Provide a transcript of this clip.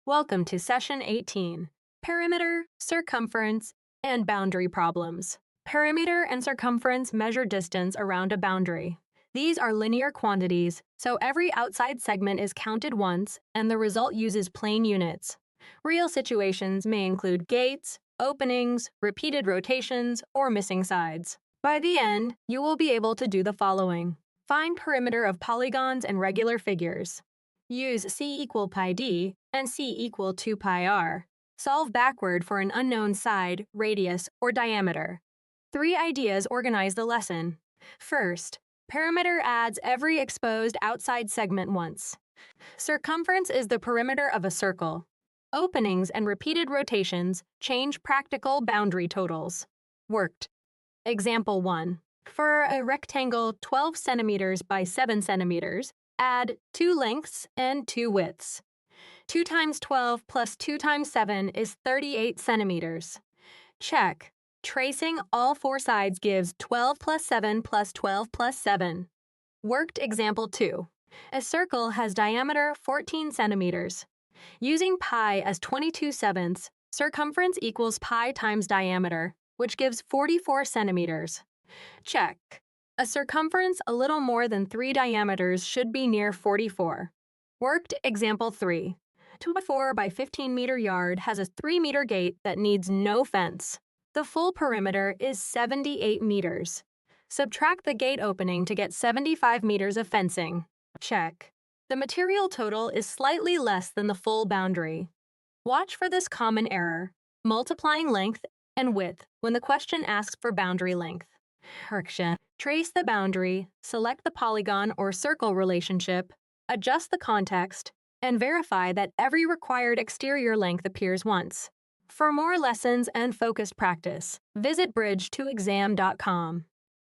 Welcome to Session 18, Perimeter, Circumference, and Boundary Problems. Perimeter and circumference measure distance around a boundary. These are linear quantities, so every outside segment is counted once, and the result uses plane units. Real situations may include gates, openings, repeated rotations, or missing sides. By the end, you will be able to do the following. Find perimeter of polygons and regular figures. Use c equal pi d and c equal 2 pi r. Solve backward for an unknown side, radius, or diameter. 3 ideas organize the lesson. First, perimeter adds every exposed outside segment once. Circumference is the perimeter of a circle. Openings and repeated rotations change practical boundary totals. Worked. Example 1. For a rectangle 12 centimeters by 7 centimeters, add 2 lengths and 2 widths. 2 times 12 plus 2 times 7 is 38 centimeters. Check. Tracing all 4 sides gives 12 plus 7 plus 12 plus 7. Worked example 2. A circle has diameter 14 centimeters. Using pi as 22/7, circumference equals pi times diameter, which gives 44 centimeters. Check. A circumference a little more than 3 diameters should be near 44. Worked example 3. 24 by 15 meter yard has a 3 meter gate that needs no fence. The full perimeter is 78 meters. Subtract the gate opening to get 75 meters of fencing. Check. The material total is slightly less than the full boundary. Watch for this common error, multiplying length and width when the question asks for boundary length. Correction. Trace the boundary, select the polygon or circle relationship, adjust the context, and verify that every required exterior length appears once. For more lessons and focused practice, visit bridge2exam.com.